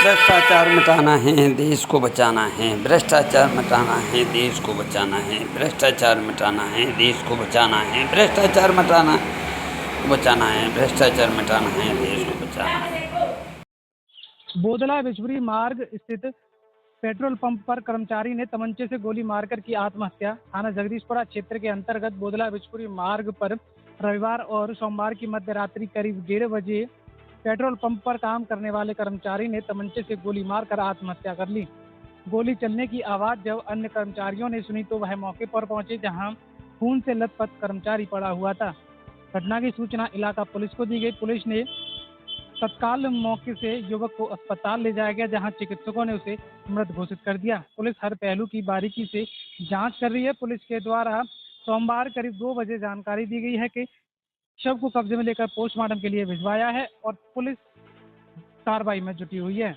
भ्रष्टाचार मिटाना है, देश को बचाना है। भ्रष्टाचार मिटाना है, देश को बचाना है। भ्रष्टाचार मिटाना है, देश को बचाना है। भ्रष्टाचार मिटाना बचाना है। भ्रष्टाचार मिटाना है, देश को बचाना है। बोदला बिचौरी मार्ग स्थित पेट्रोल पंप पर कर्मचारी ने तमंचे से गोली मारकर की आत्महत्या। थाना जगदीशपुरा क्षेत्र के अंतर्गत बोदला बिचौरी मार्ग पर रविवार और सोमवार की मध्य रात्रि करीब 1:30 बजे पेट्रोल पंप पर काम करने वाले कर्मचारी ने तमंचे से गोली मारकर आत्महत्या कर ली। गोली चलने की आवाज जब अन्य कर्मचारियों ने सुनी तो वह मौके पर पहुंचे, जहां खून से लथपथ कर्मचारी पड़ा हुआ था। घटना की सूचना इलाका पुलिस को दी गई। पुलिस ने तत्काल मौके से युवक को अस्पताल ले जाया गया, जहां चिकित्सकों ने उसे मृत घोषित कर दिया। पुलिस हर पहलू की बारीकी से जांच कर रही है। पुलिस के द्वारा सोमवार करीब 2 बजे जानकारी दी गई है कि शव को कब्जे में लेकर पोस्टमार्टम के लिए भिजवाया है और पुलिस कार्रवाई में जुटी हुई है।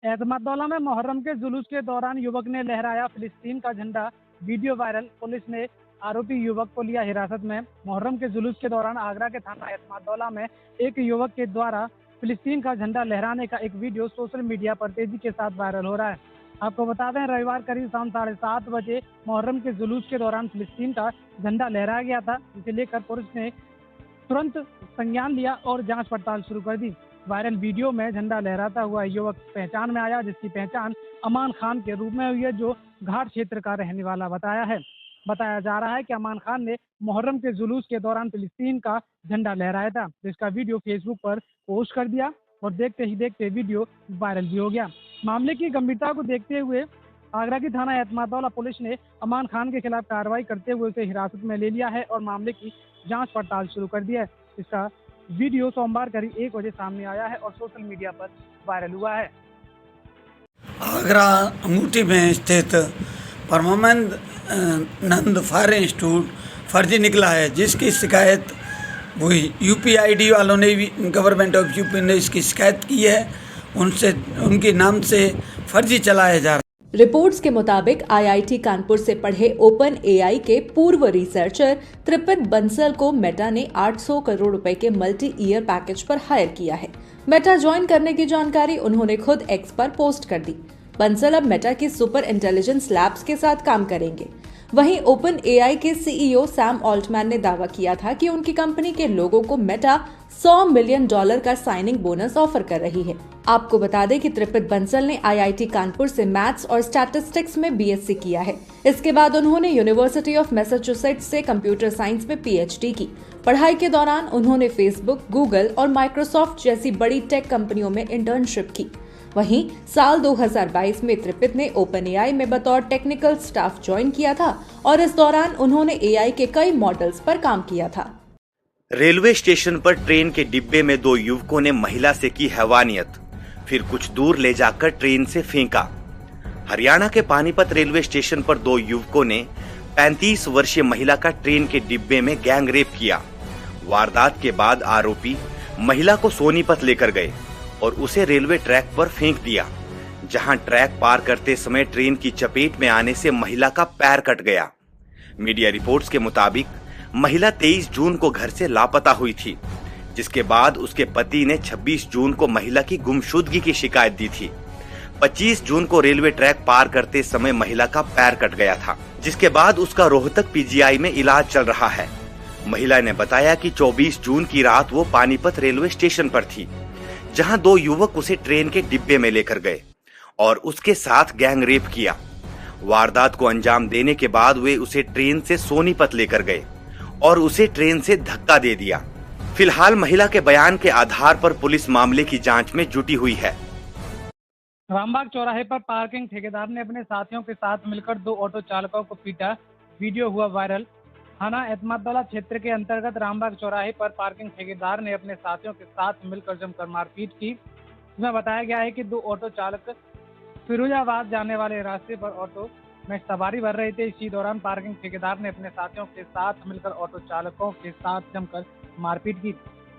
एतमादौला में मुहर्रम के जुलूस के दौरान युवक ने लहराया फिलिस्तीन का झंडा, वीडियो वायरल। पुलिस ने आरोपी युवक को लिया हिरासत में। मुहर्रम के जुलूस के दौरान आगरा के थाना एतमादौला में एक युवक के द्वारा फिलिस्तीन का झंडा लहराने का एक वीडियो सोशल मीडिया पर तेजी के साथ वायरल हो रहा है। आपको बता दें, रविवार करीब शाम 7:30 बजे मुहर्रम के जुलूस के दौरान फिलिस्तीन का झंडा लहराया गया था, जिसे लेकर पुलिस ने तुरंत संज्ञान लिया और जांच पड़ताल शुरू कर दी। वायरल वीडियो में झंडा लहराता हुआ युवक पहचान में आया, जिसकी पहचान अमान खान के रूप में हुई है, जो घाट क्षेत्र का रहने वाला बताया जा रहा है कि अमान खान ने मुहर्रम के जुलूस के दौरान फिलिस्तीन का झंडा लहराया था, जिसका वीडियो फेसबुक पर पोस्ट कर दिया और देखते ही देखते वीडियो वायरल भी हो गया। मामले की गंभीरता को देखते हुए आगरा की थाना एतमादौला पुलिस ने अमान खान के खिलाफ कार्रवाई करते हुए उसे हिरासत में ले लिया है और मामले की जांच पड़ताल शुरू कर दी है। इसका वीडियो सोमवार करीब 1 बजे सामने आया है और सोशल मीडिया पर वायरल हुआ है। आगरा अंगूठी में स्थित परमानंद नंद फायर इंस्टीट्यूट फर्जी निकला है, जिसकी शिकायत हुई यूपीआईडी वालों ने भी, गवर्नमेंट ऑफ यूपी ने इसकी शिकायत की है। उनके नाम से फर्जी चलाया जा रहा है। रिपोर्ट्स के मुताबिक आईआईटी कानपुर से पढ़े ओपन एआई के पूर्व रिसर्चर त्रिपित बंसल को मेटा ने 800 करोड़ रुपए के मल्टी ईयर पैकेज पर हायर किया है। मेटा ज्वाइन करने की जानकारी उन्होंने खुद एक्स पर पोस्ट कर दी। बंसल अब मेटा की सुपर इंटेलिजेंस लैब्स के साथ काम करेंगे। वहीं ओपन एआई के सीईओ सैम ऑल्टमैन ने दावा किया था कि उनकी कंपनी के लोगों को मेटा $100 मिलियन का साइनिंग बोनस ऑफर कर रही है। आपको बता दें कि त्रिपित बंसल ने आईआईटी कानपुर से मैथ्स और स्टैटिस्टिक्स में बीएससी किया है। इसके बाद उन्होंने यूनिवर्सिटी ऑफ मैसाचुसेट्स से कंप्यूटर साइंस में पीएचडी की। पढ़ाई के दौरान उन्होंने फेसबुक, गूगल और माइक्रोसॉफ्ट जैसी बड़ी टेक कंपनियों में इंटर्नशिप की। वहीं साल 2022 में त्रिपित ने ओपन एआई में बतौर टेक्निकल स्टाफ ज्वाइन किया था और इस दौरान उन्होंने एआई के कई मॉडल्स पर काम किया था। रेलवे स्टेशन पर ट्रेन के डिब्बे में 2 युवकों ने महिला से की हैवानियत, फिर कुछ दूर ले जाकर ट्रेन से फेंका। हरियाणा के पानीपत रेलवे स्टेशन पर 2 युवकों ने 35 वर्षीय महिला का ट्रेन के डिब्बे में गैंग रेप किया। वारदात के बाद आरोपी महिला को सोनीपत लेकर गए और उसे रेलवे ट्रैक पर फेंक दिया, जहां ट्रैक पार करते समय ट्रेन की चपेट में आने से महिला का पैर कट गया। मीडिया रिपोर्ट्स के मुताबिक महिला 23 जून को घर से लापता हुई थी, जिसके बाद उसके पति ने 26 जून को महिला की गुमशुदगी की शिकायत दी थी। 25 जून को रेलवे ट्रैक पार करते समय महिला का पैर कट गया था, जिसके बाद उसका रोहतक पीजीआई में इलाज चल रहा है। महिला ने बताया कि 24 जून की रात वो पानीपत रेलवे स्टेशन पर थी, जहां 2 युवक उसे ट्रेन के डिब्बे में लेकर गए और उसके साथ गैंग रेप किया। वारदात को अंजाम देने के बाद वे उसे ट्रेन से सोनीपत लेकर गए और उसे ट्रेन से धक्का दे दिया। फिलहाल महिला के बयान के आधार पर पुलिस मामले की जांच में जुटी हुई है। रामबाग चौराहे पर पार्किंग ठेकेदार ने अपने साथियों के साथ मिलकर 2 ऑटो चालकों को पीटा, वीडियो हुआ वायरल। थाना एतमादौला क्षेत्र के अंतर्गत रामबाग चौराहे पर पार्किंग ठेकेदार ने अपने साथियों के साथ मिलकर जमकर मारपीट की। इसमें बताया गया है कि 2 ऑटो चालक फिरोजाबाद जाने वाले रास्ते पर ऑटो में सवारी भर रहे थे। इसी दौरान पार्किंग ठेकेदार ने अपने साथियों के साथ मिलकर ऑटो चालकों के साथ जमकर मारपीट की।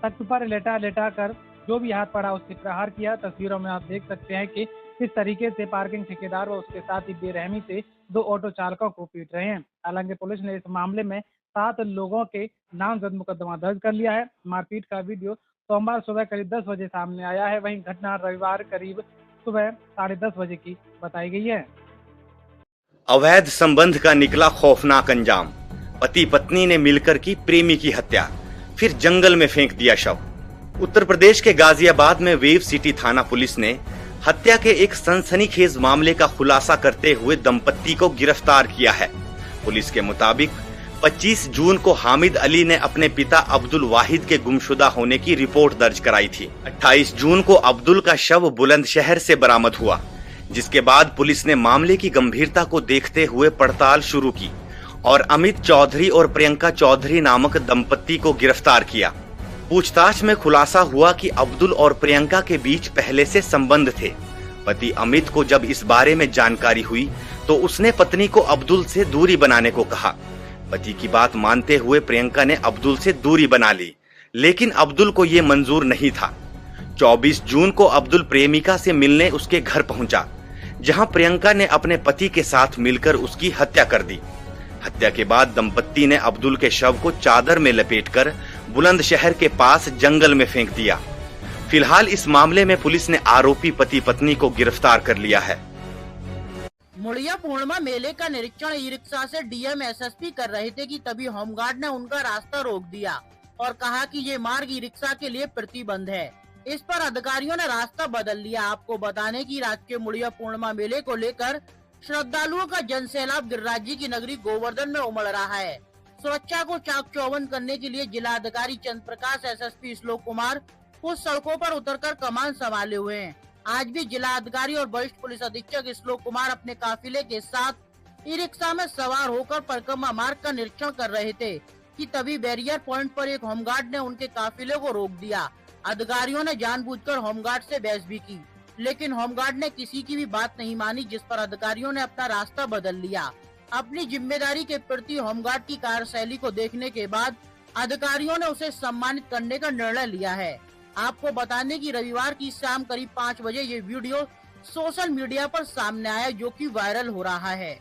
तख्त पर लेटा कर जो भी हाथ पड़ा उससे प्रहार किया। तस्वीरों में आप देख सकते हैं कि किस तरीके से पार्किंग ठेकेदार व उसके साथ ही बेरहमी से 2 ऑटो चालकों को पीट रहे हैं। हालांकि पुलिस ने इस मामले में 7 लोगों के नामजद मुकदमा दर्ज कर लिया है। मारपीट का वीडियो सोमवार सुबह करीब 10 बजे सामने आया है। वहीं घटना रविवार करीब सुबह 10:30 बजे की बताई गई है। अवैध संबंध का निकला खौफनाक अंजाम। पति पत्नी ने मिलकर की प्रेमी की हत्या, फिर जंगल में फेंक दिया शव। उत्तर प्रदेश के गाजियाबाद में वेव सिटी थाना पुलिस ने हत्या के एक सनसनीखेज मामले का खुलासा करते हुए दंपत्ति को गिरफ्तार किया है। पुलिस के मुताबिक 25 जून को हामिद अली ने अपने पिता अब्दुल वाहिद के गुमशुदा होने की रिपोर्ट दर्ज कराई थी। 28 जून को अब्दुल का शव बुलंदशहर से बरामद हुआ, जिसके बाद पुलिस ने मामले की गंभीरता को देखते हुए पड़ताल शुरू की और अमित चौधरी और प्रियंका चौधरी नामक दंपत्ति को गिरफ्तार किया। पूछताछ में खुलासा हुआ कि अब्दुल और प्रियंका के बीच पहले से संबंध थे। पति अमित को जब इस बारे में जानकारी हुई तो उसने पत्नी को अब्दुल से दूरी बनाने को कहा। पति की बात मानते हुए प्रियंका ने अब्दुल से दूरी बना ली, लेकिन अब्दुल को ये मंजूर नहीं था। 24 जून को अब्दुल प्रेमिका से मिलने उसके घर पहुंचा, जहां प्रियंका ने अपने पति के साथ मिलकर उसकी हत्या कर दी। हत्या के बाद दंपत्ति ने अब्दुल के शव को चादर में लपेटकर बुलंदशहर के पास जंगल में फेंक दिया। फिलहाल इस मामले में पुलिस ने आरोपी पति पत्नी को गिरफ्तार कर लिया है। मुड़िया पूर्णिमा मेले का निरीक्षण ई रिक्शा से डीएम एसएसपी कर रहे थे कि तभी होमगार्ड ने उनका रास्ता रोक दिया और कहा कि ये मार्ग ई रिक्शा के लिए प्रतिबंध है। इस पर अधिकारियों ने रास्ता बदल लिया। आपको बताने की राजकीय मुड़िया पूर्णिमा मेले को लेकर श्रद्धालुओं का जनसैलाब गिरिराज जी की नगरी गोवर्धन में उमड़ रहा है। सुरक्षा को चाक चौबंद करने के लिए जिला अधिकारी चंद्र प्रकाश, एसएसपी श्लोक कुमार कुछ सड़कों पर उतरकर कमान संभाले हुए हैं। आज भी जिला अधिकारी और वरिष्ठ पुलिस अधीक्षक श्लोक कुमार अपने काफिले के साथ ई रिक्शा में सवार होकर परिक्रमा मार्ग का निरीक्षण कर रहे थे कि तभी बैरियर पॉइंट पर एक होमगार्ड ने उनके काफिले को रोक दिया। अधिकारियों ने जानबूझकर होमगार्ड से बहस भी की, लेकिन होमगार्ड ने किसी की भी बात नहीं मानी, जिस पर अधिकारियों ने अपना रास्ता बदल लिया। अपनी जिम्मेदारी के प्रति होमगार्ड की कार्यशैली को देखने के बाद अधिकारियों ने उसे सम्मानित करने का निर्णय लिया है। आपको बताने की रविवार की शाम करीब 5 बजे ये वीडियो सोशल मीडिया पर सामने आया, जो कि वायरल हो रहा है।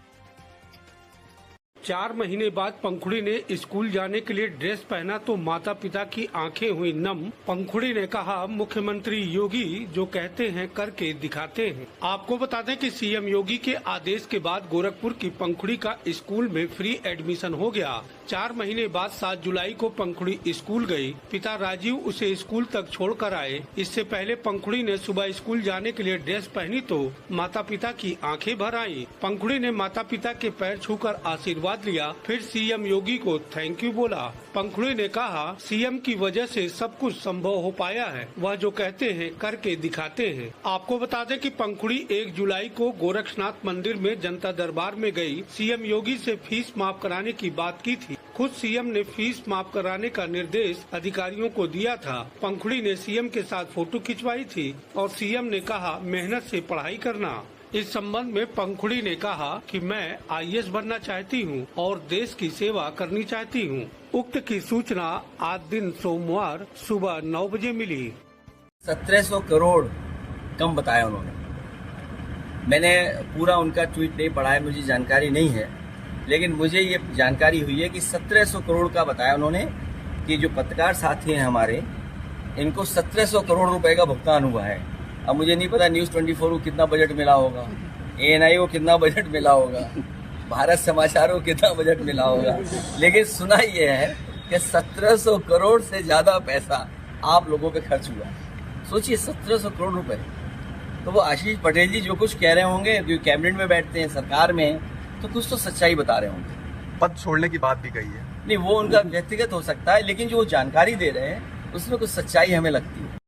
4 महीने बाद पंखुड़ी ने स्कूल जाने के लिए ड्रेस पहना तो माता पिता की आंखें हुई नम। पंखुड़ी ने कहा, मुख्यमंत्री योगी जो कहते हैं करके दिखाते हैं। आपको बता दें कि सीएम योगी के आदेश के बाद गोरखपुर की पंखुड़ी का स्कूल में फ्री एडमिशन हो गया। 4 महीने बाद 7 जुलाई को पंखुड़ी स्कूल गई। पिता राजीव उसे स्कूल तक छोड़कर आए। इससे पहले पंखुड़ी ने सुबह स्कूल जाने के लिए ड्रेस पहनी तो माता पिता की आंखें भर आईं। पंखुड़ी ने माता पिता के पैर छूकर आशीर्वाद लिया, फिर सीएम योगी को थैंक यू बोला। पंखुड़ी ने कहा, सीएम की वजह से सब कुछ संभव हो पाया है, वह जो कहते हैं करके दिखाते हैं। आपको बता दें कि पंखुड़ी 1 जुलाई को गोरक्षनाथ मंदिर में जनता दरबार में गई। सीएम योगी से फीस माफ कराने की बात की थी। खुद सीएम ने फीस माफ कराने का निर्देश अधिकारियों को दिया था। पंखुड़ी ने सीएम के साथ फोटो खिंचवाई थी और सीएम ने कहा, मेहनत से पढ़ाई करना। इस संबंध में पंखुड़ी ने कहा कि मैं आईएएस बनना चाहती हूं और देश की सेवा करनी चाहती हूं। उक्त की सूचना आज दिन सोमवार सुबह 9 बजे मिली। 1700 करोड़ कम बताया उन्होंने। मैंने पूरा उनका ट्वीट नहीं पढ़ा है, मुझे जानकारी नहीं है, लेकिन मुझे ये जानकारी हुई है कि 1700 करोड़ का बताया उन्होंने कि जो पत्रकार साथी हैं हमारे, इनको 1700 करोड़ रुपए का भुगतान हुआ है। अब मुझे नहीं पता न्यूज़ 24 को कितना बजट मिला होगा, ANI को कितना बजट मिला होगा, भारत समाचार को कितना बजट मिला होगा, लेकिन सुना ये है कि 1700 करोड़ से ज़्यादा पैसा आप लोगों पे खर्च हुआ। सोचिए 1700 करोड़ रुपए। तो वो आशीष पटेल जी जो कुछ कह रहे होंगे, क्योंकि कैबिनेट में बैठते हैं, सरकार में हैं, तो कुछ तो सच्चाई बता रहे होंगे। पद छोड़ने की बात भी कही है। नहीं, वो उनका व्यक्तिगत हो सकता है, लेकिन जो जानकारी दे रहे हैं उसमें कुछ सच्चाई हमें लगती है।